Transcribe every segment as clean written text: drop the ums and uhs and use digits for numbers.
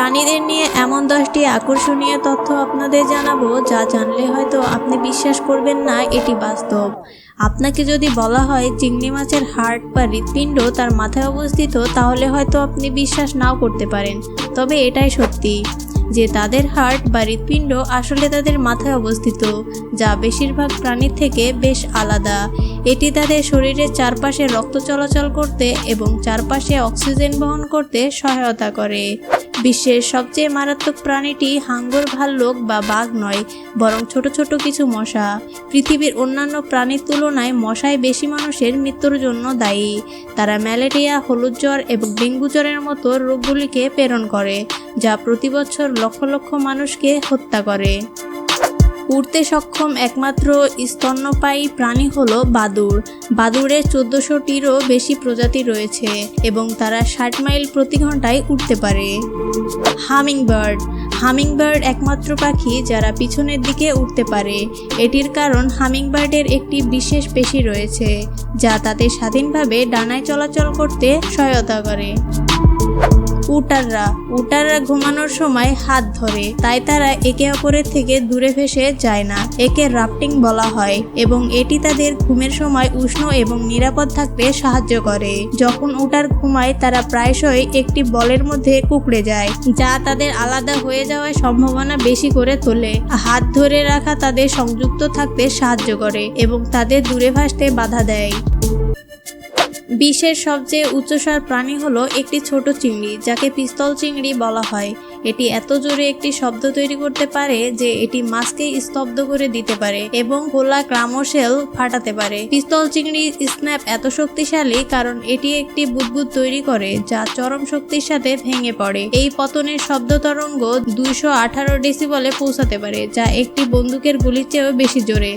প্রাণীদের নিয়ে এমন 10টি আকর্ষণীয় তথ্য আপনাদের জানাবো, যা জানলে হয়তো আপনি বিশ্বাস করবেন না এটি বাস্তব। আপনাকে যদি বলা হয় চিংড়ি মাছের হার্ট বা হৃৎপিণ্ড তার মাথায় অবস্থিত, তাহলে হয়তো আপনি বিশ্বাস নাও করতে পারেন। তবে এটাই সত্যি যে তাদের হার্ট বা হৃৎপিণ্ড আসলে তাদের মাথায় অবস্থিত, যা বেশিরভাগ প্রাণীর থেকে বেশ আলাদা। এটি তাদের শরীরের চারপাশে রক্ত চলাচল করতে এবং চারপাশে অক্সিজেন বহন করতে সহায়তা করে। বিশ্বের সবচেয়ে মারাত্মক প্রাণীটি হাঙ্গর ভাল্লুক বা বাঘ নয়, বরং ছোট ছোট কিছু মশা। পৃথিবীর অন্যান্য প্রাণীর তুলনায় মশাই বেশি মানুষের মৃত্যুর জন্য দায়ী। তারা ম্যালেরিয়া, হলুদ জ্বর এবং ডেঙ্গু জ্বরের মতো রোগগুলিকে প্রেরণ করে, যা প্রতি বছর লক্ষ লক্ষ মানুষকে হত্যা করে। উড়তে সক্ষম একমাত্র স্তন্যপায়ী প্রাণী হলো বাদুড়। বাদুড়ের 1400টিরও বেশি প্রজাতি রয়েছে এবং তারা 60 মাইল প্রতি ঘন্টায় উড়তে পারে। হামিংবার্ড একমাত্র পাখি যারা পিছনের দিকে উঠতে পারে। এটির কারণ হামিংবার্ডের একটি বিশেষ পেশি রয়েছে, যা তাদের স্বাধীনভাবে ডানায় চলাচল করতে সহায়তা করে। উটাররা ঘুমানোর সময় হাত ধরে, তাই তারা একে অপরের থেকে দূরে ভেসে যায় না। একে রাফটিং বলা হয় এবং এটি তাদের ঘুমের সময় উষ্ণ এবং নিরাপদ থাকতে সাহায্য করে। যখন উটার ঘুমায়, তারা প্রায়শই একটি বলের মধ্যে কুঁকড়ে যায়, যা তাদের আলাদা হয়ে যাওয়ার সম্ভাবনা বেশি করে তোলে। হাত ধরে রাখা তাদের সংযুক্ত থাকতে সাহায্য করে এবং তাদের দূরে ভাসতে বাধা দেয়। বিশ্বের সবচেয়ে উচ্চসার প্রাণী হলো একটি ছোট চিংড়ি, যাকে পিস্তল চিংড়ি বলা হয়। এটি এত জোরে একটি শব্দ তৈরি করতে পারে যে এটি মাছকে স্তব্ধ করে দিতে পারে এবং খোলা ক্রামশেল ফাটাতে পারে। পিস্তল চিংড়ি স্ন্যাপ এত শক্তিশালী কারণ এটি একটি বুদবুদ তৈরি করে, যা চরম শক্তির সাথে ভেঙে পড়ে। এই পতনের শব্দ তরঙ্গ 218 ডেসিবলে পৌঁছাতে পারে, যা একটি বন্দুকের গুলির চেয়েও বেশি জোরে।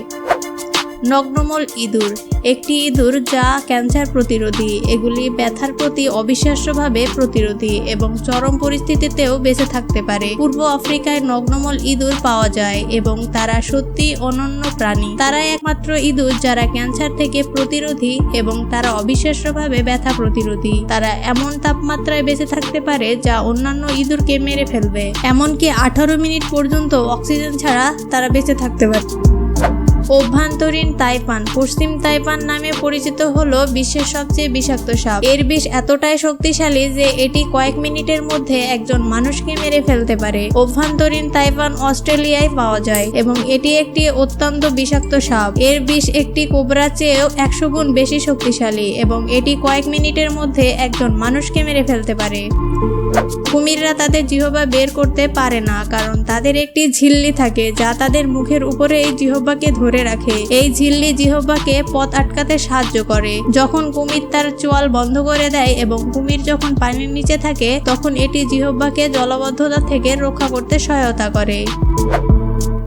নগ্নমূল ইঁদুর একটি ইঁদুর যা ক্যান্সার প্রতিরোধী। এগুলি ব্যথার প্রতি অবিশ্বাস্যভাবে প্রতিরোধী এবং চরম পরিস্থিতিতেও বেঁচে থাকতে পারে। পূর্ব আফ্রিকায় নগ্নমূল ইঁদুর পাওয়া যায় এবং তারা সত্যি অনন্য প্রাণী। তারা একমাত্র ইঁদুর যারা ক্যান্সার থেকে প্রতিরোধী এবং তারা অবিশ্বাস্যভাবে ব্যথা প্রতিরোধী। তারা এমন তাপমাত্রায় বেঁচে থাকতে পারে যা অন্যান্য ইঁদুরকে মেরে ফেলবে। এমনকি 18 মিনিট পর্যন্ত অক্সিজেন ছাড়া তারা বেঁচে থাকতে পারে। অভ্যন্তরীণ তাইপান পশ্চিম তাইপান নামে পরিচিত হলো বিশ্বের সবচেয়ে বিষাক্ত সাপ। এর বিষ এতটাই শক্তিশালী যে এটি কয়েক মিনিটের মধ্যে একজন মানুষকে মেরে ফেলতে পারে। অভ্যন্তরীণ তাইপান অস্ট্রেলিয়ায় পাওয়া যায় এবং এটি একটি অত্যন্ত বিষাক্ত সাপ। এর বিষ একটি কোবরার চেয়েও 100 গুণ বেশি শক্তিশালী এবং এটি কয়েক মিনিটের মধ্যে একজন মানুষকে মেরে ফেলতে পারে। কুমিররা তাদের জিহ্বা বের করতে পারে না কারণ তাদের একটি ঝিল্লি থাকে যা তাদের মুখের উপরে এই জিহ্বাকে ধরে রাখে। এই ঝিল্লি জিহ্বাকে পথ আটকাতে সাহায্য করে। যখন কুমির তার চোয়াল বন্ধ করে দেয় এবং কুমির যখন পানির নিচে থাকে, তখন এটি জিহ্বাকে জলাবদ্ধতা থেকে রক্ষা করতে সহায়তা করে।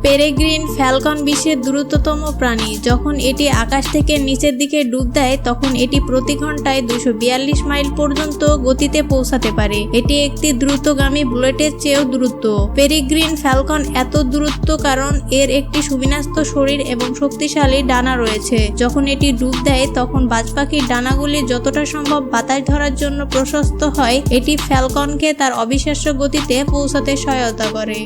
পেরেগ্রিন ফ্যালকন বিশ্বের দ্রুততম প্রাণী। যখন এটি আকাশ থেকে নিচের দিকে ডুব দেয়, তখন এটি প্রতি ঘন্টায় 242 মাইল পর্যন্ত গতিতে পৌঁছাতে পারে। এটি একটি দ্রুতগামী বুলেটের চেয়েও দ্রুত। পেরেগ্রিন ফ্যালকন এত দ্রুত কারণ এর একটি সুবিন্যস্ত শরীর এবং শক্তিশালী ডানা রয়েছে। যখন এটি ডুব দেয়, তখন বাজ পাখির ডানাগুলি যতটা সম্ভব বাতাস ধরার জন্য প্রশস্ত হয়। এটি ফ্যালকনকে তার অবিশ্বাস্য গতিতে পৌঁছাতে সহায়তা করে।